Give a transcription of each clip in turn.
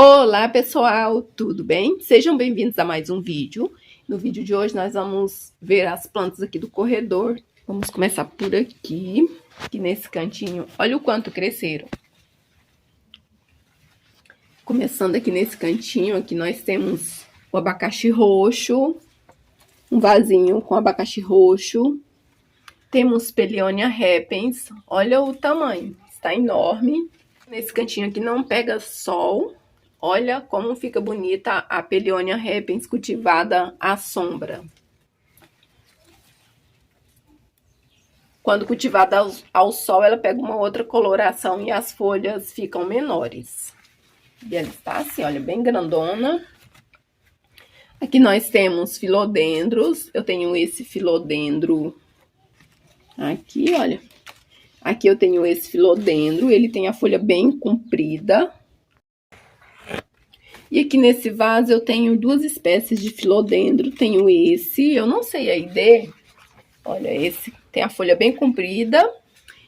Olá pessoal, tudo bem? Sejam bem-vindos a mais um vídeo. No vídeo de hoje nós vamos ver as plantas aqui do corredor. Vamos começar por aqui nesse cantinho, olha o quanto cresceram. Começando aqui nesse cantinho, aqui nós temos o abacaxi roxo, um vasinho com abacaxi roxo. Temos Pellionia repens, olha o tamanho, está enorme. Nesse cantinho aqui não pega sol. Olha como fica bonita a Pellionia repens cultivada à sombra. Quando cultivada ao sol, ela pega uma outra coloração e as folhas ficam menores. E ela está assim, olha, bem grandona. Aqui nós temos filodendros. Eu tenho esse filodendro aqui, olha. Aqui eu tenho esse filodendro, ele tem a folha bem comprida. E aqui nesse vaso eu tenho duas espécies de filodendro. Tenho esse, eu não sei a ID. Olha, esse tem a folha bem comprida.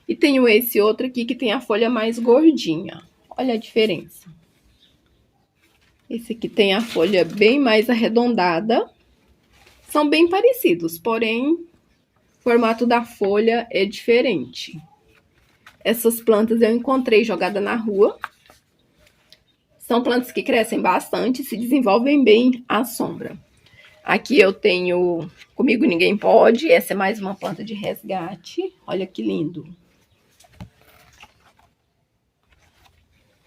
E tenho esse outro aqui que tem a folha mais gordinha. Olha a diferença. Esse aqui tem a folha bem mais arredondada. São bem parecidos, porém, o formato da folha é diferente. Essas plantas eu encontrei jogada na rua. São plantas que crescem bastante, se desenvolvem bem à sombra. Aqui eu tenho Comigo Ninguém Pode. Essa é mais uma planta de resgate. Olha que lindo.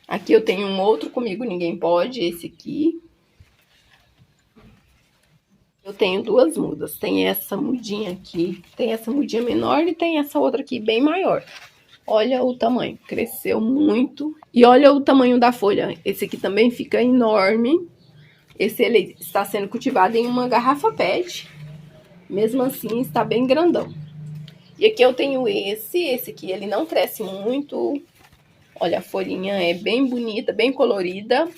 Aqui eu tenho um outro Comigo Ninguém Pode, esse aqui. Eu tenho duas mudas. Tem essa mudinha aqui, tem essa mudinha menor e tem essa outra aqui bem maior. Olha o tamanho, cresceu muito. E olha o tamanho da folha. Esse aqui também fica enorme. Esse ele está sendo cultivado em uma garrafa PET. Mesmo assim, está bem grandão. E aqui eu tenho esse aqui ele não cresce muito. Olha, a folhinha é bem bonita, bem colorida.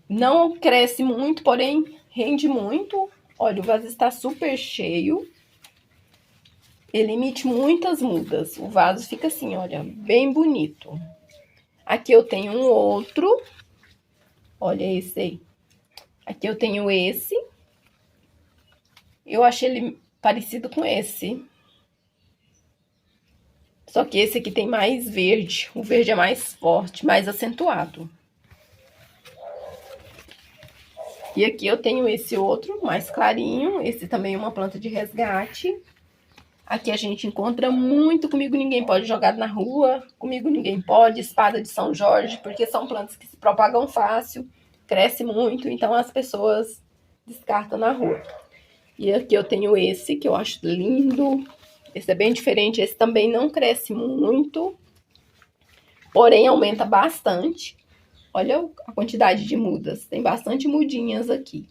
Não cresce muito, porém rende muito. Olha, o vaso está super cheio. Ele emite muitas mudas. O vaso fica assim, olha, bem bonito. Aqui eu tenho um outro. Olha esse aí. Aqui eu tenho esse. Eu achei ele parecido com esse. Só que esse aqui tem mais verde. O verde é mais forte, mais acentuado. E aqui eu tenho esse outro, mais clarinho. Esse também é uma planta de resgate. Aqui a gente encontra muito Comigo Ninguém Pode jogado na rua, Comigo Ninguém Pode, Espada de São Jorge, porque são plantas que se propagam fácil, crescem muito, então as pessoas descartam na rua. E aqui eu tenho esse, que eu acho lindo. Esse é bem diferente, esse também não cresce muito, porém aumenta bastante. Olha a quantidade de mudas, tem bastante mudinhas aqui.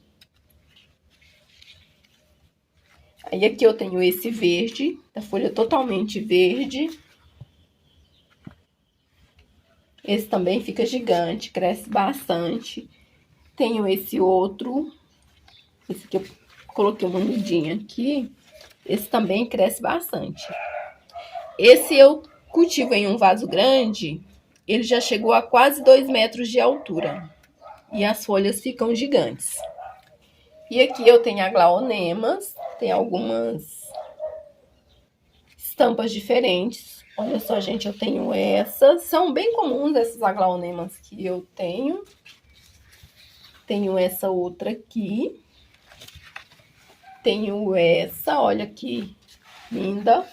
Aí aqui eu tenho esse verde, a folha totalmente verde. Esse também fica gigante, cresce bastante. Tenho esse outro, esse aqui eu coloquei uma mudinha aqui. Esse também cresce bastante. Esse eu cultivo em um vaso grande, ele já chegou a quase 2 metros de altura. E as folhas ficam gigantes. E aqui eu tenho aglaonemas, tem algumas estampas diferentes. Olha só, gente, eu tenho essas. São bem comuns essas aglaonemas que eu tenho. Tenho essa outra aqui. Tenho essa, olha que linda.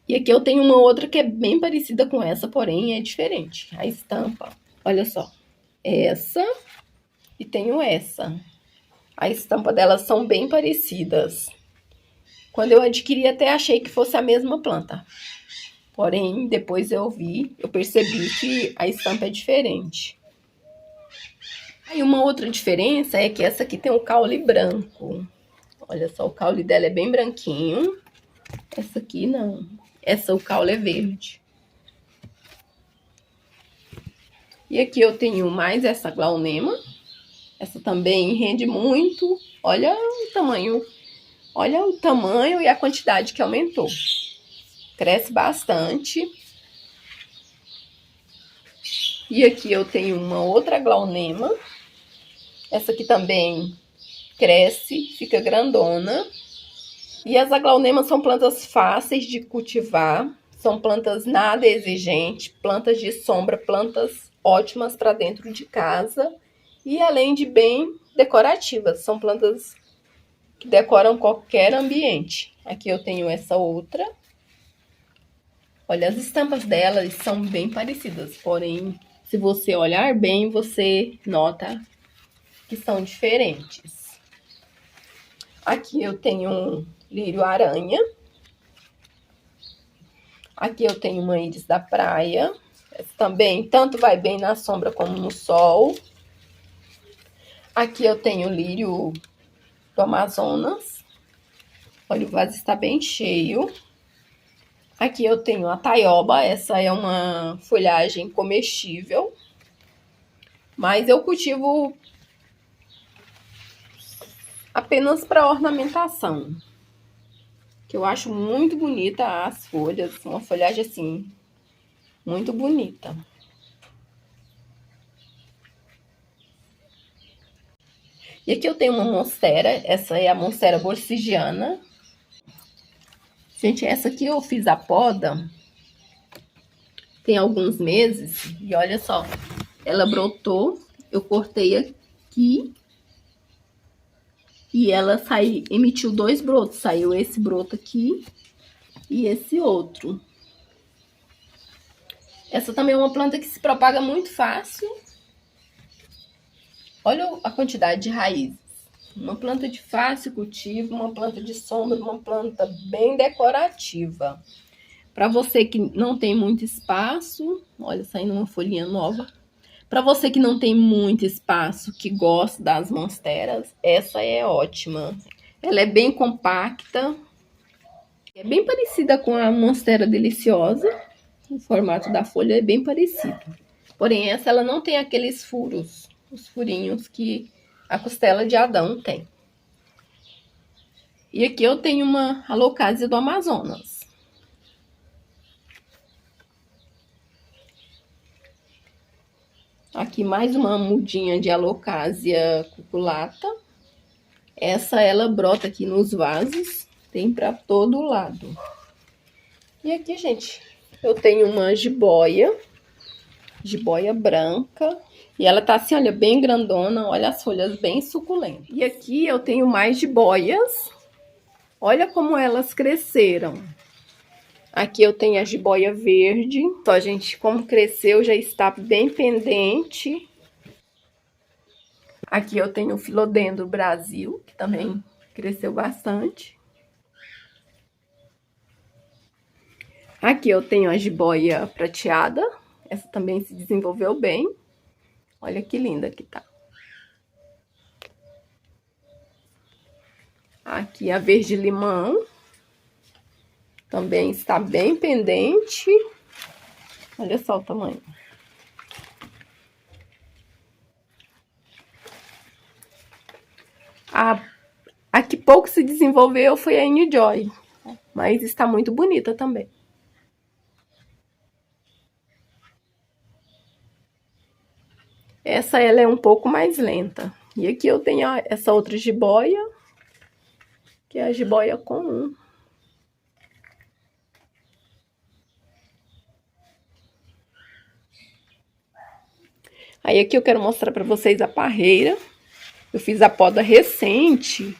E aqui eu tenho uma outra que é bem parecida com essa, porém é diferente. A estampa, olha só. Essa e tenho essa. A estampa delas são bem parecidas. Quando eu adquiri, até achei que fosse a mesma planta. Porém, depois eu percebi que a estampa é diferente. Aí uma outra diferença é que essa aqui tem um caule branco. Olha só, o caule dela é bem branquinho. Essa aqui não. Essa, o caule é verde. E aqui eu tenho mais essa aglaonema. Essa também rende muito. Olha o tamanho. Olha o tamanho e a quantidade que aumentou. Cresce bastante. E aqui eu tenho uma outra aglaonema. Essa aqui também cresce, fica grandona. E as aglaunemas são plantas fáceis de cultivar. São plantas nada exigentes, plantas de sombra, plantas ótimas para dentro de casa. E além de bem decorativas, são plantas que decoram qualquer ambiente. Aqui eu tenho essa outra. Olha, as estampas delas são bem parecidas, porém, se você olhar bem, você nota que são diferentes. Aqui eu tenho um lírio-aranha. Aqui eu tenho uma íris da praia. Essa também tanto vai bem na sombra como no sol. Aqui eu tenho o lírio do Amazonas. Olha, o vaso está bem cheio. Aqui eu tenho a taioba. Essa é uma folhagem comestível. Mas eu cultivo apenas para ornamentação. Que eu acho muito bonita as folhas. Uma folhagem assim, muito bonita. E aqui eu tenho uma monstera. Essa é a monstera borsigiana. Gente, essa aqui eu fiz a poda tem alguns meses. E olha só, ela brotou. Eu cortei aqui. E ela emitiu 2 brotos. Saiu esse broto aqui e esse outro. Essa também é uma planta que se propaga muito fácil. Olha a quantidade de raízes. Uma planta de fácil cultivo, uma planta de sombra, uma planta bem decorativa. Para você que não tem muito espaço, olha, saindo uma folhinha nova. Para você que não tem muito espaço, que gosta das monsteras, essa é ótima. Ela é bem compacta, é bem parecida com a monstera deliciosa. O formato da folha é bem parecido. Porém, essa ela não tem aqueles furos, os furinhos que a costela de Adão tem. E aqui eu tenho uma Alocasia do Amazonas. Aqui mais uma mudinha de Alocasia cuculata. Essa ela brota aqui nos vasos, tem para todo lado. E aqui, gente, eu tenho uma jiboia branca. E ela tá assim, olha, bem grandona, olha as folhas bem suculentas. E aqui eu tenho mais jiboias. Olha como elas cresceram. Aqui eu tenho a jiboia verde. Só, gente, como cresceu, já está bem pendente. Aqui eu tenho o Filodendro Brasil, que também cresceu bastante. Aqui eu tenho a jiboia prateada. Essa também se desenvolveu bem. Olha que linda que tá. Aqui a verde-limão. Também está bem pendente. Olha só o tamanho. A que pouco se desenvolveu foi a Enjoy. Mas está muito bonita também. Essa ela é um pouco mais lenta. E aqui eu tenho essa outra jiboia, que é a jiboia comum. Aí aqui eu quero mostrar para vocês a parreira. Eu fiz a poda recente